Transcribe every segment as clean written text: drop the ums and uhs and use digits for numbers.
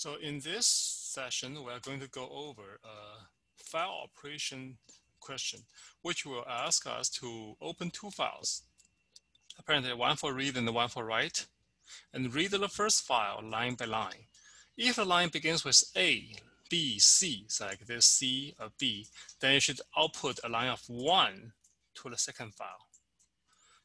So in this session, we are going to go over a file operation question, which will ask us to open two files, apparently one for read and one for write, and read the first file line by line. If the line begins with A, B, C, so like this C or B, then you should output a line of 1 to the second file.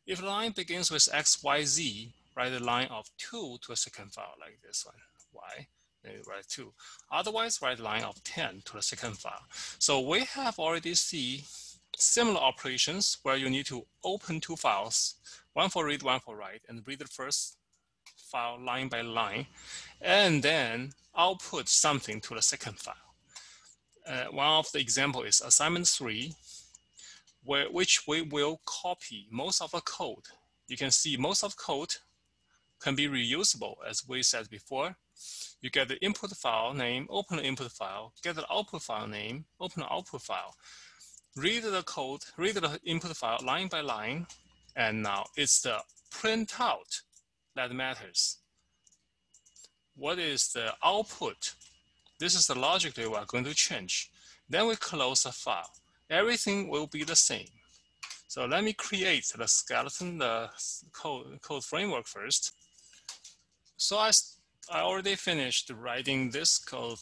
If the line begins with X, Y, Z, write a line of 2 to a second file like this one, Y. Then you write 2. Otherwise, write a line of 10 to the second file. So we have already seen similar operations where you need to open two files, one for read, one for write, and read the first file line by line, and then output something to the second file. One of the example is assignment 3, which we will copy most of the code. You can see most of the code can be reusable, as we said before. You get the input file name, open the input file, get the output file name, open the output file, read the code, read the input file line by line, and now it's the printout that matters. What is the output? This is the logic that we are going to change. Then we close the file. Everything will be the same. So let me create the skeleton, the code framework first. So I already finished writing this code.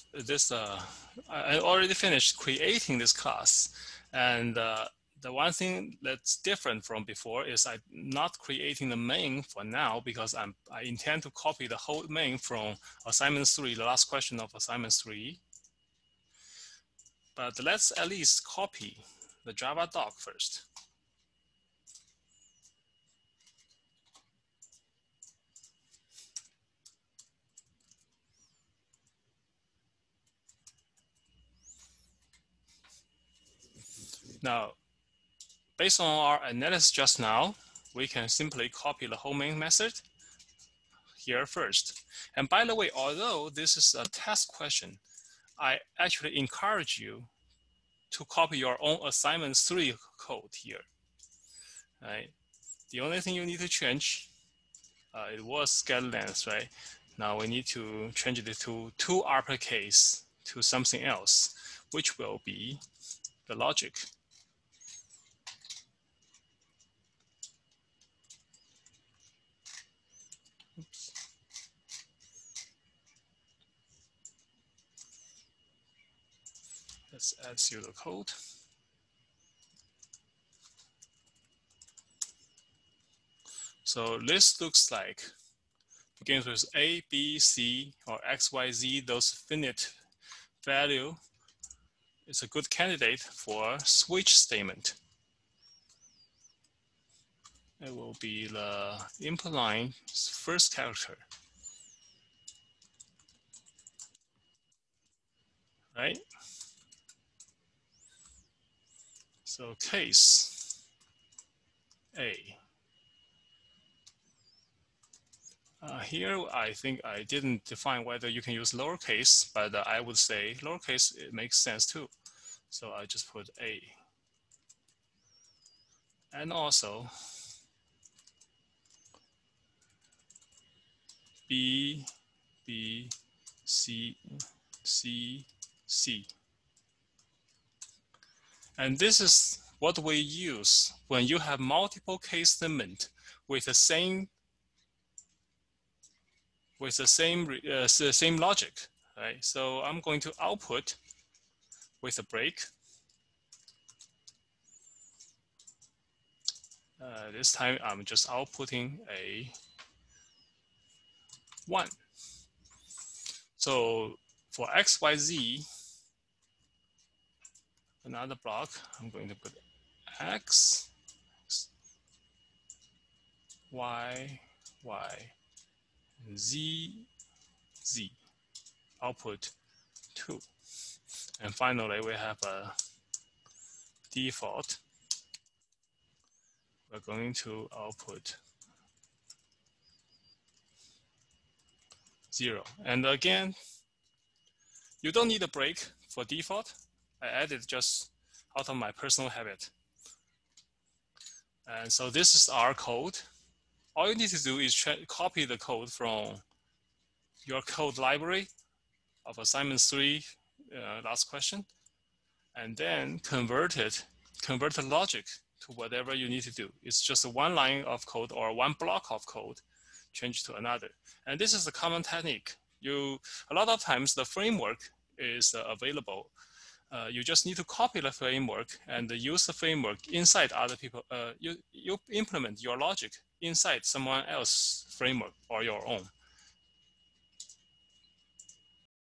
I already finished creating this class, and the one thing that's different from before is I'm not creating the main for now because I intend to copy the whole main from assignment 3, the last question of assignment 3. But let's at least copy the Java doc first. Now, based on our analysis just now, we can simply copy the whole main method here first. And by the way, although this is a test question, I actually encourage you to copy your own assignment 3 code here. Right? The only thing you need to change, it was get length, right? Now we need to change it to uppercase to something else, which will be the logic. Oops. Let's add pseudocode. So this looks like begins with A, B, C, or X, Y, Z, those finite value. It's a good candidate for switch statement. It will be the input line's first character. Right? So case A. Here, I think I didn't define whether you can use lowercase, but I would say lowercase, it makes sense too. So I just put A. And also B, B, C, C, C. And this is what we use when you have multiple case statement with the same logic, right? So I'm going to output with a break. This time I'm just outputting a 1. So for X, Y, Z, another block, I'm going to put X, Y, Y, Z, Z, output 2. And finally, we have a default. We're going to output 0. And again, you don't need a break for default. I added just out of my personal habit. And so this is our code. All you need to do is copy the code from your code library of assignment 3, last question, and then convert the logic to whatever you need to do. It's just one line of code or one block of code, change to another. And this is a common technique. A lot of times the framework is available. You just need to copy the framework and use the framework inside other people. You implement your logic inside someone else's framework or your own.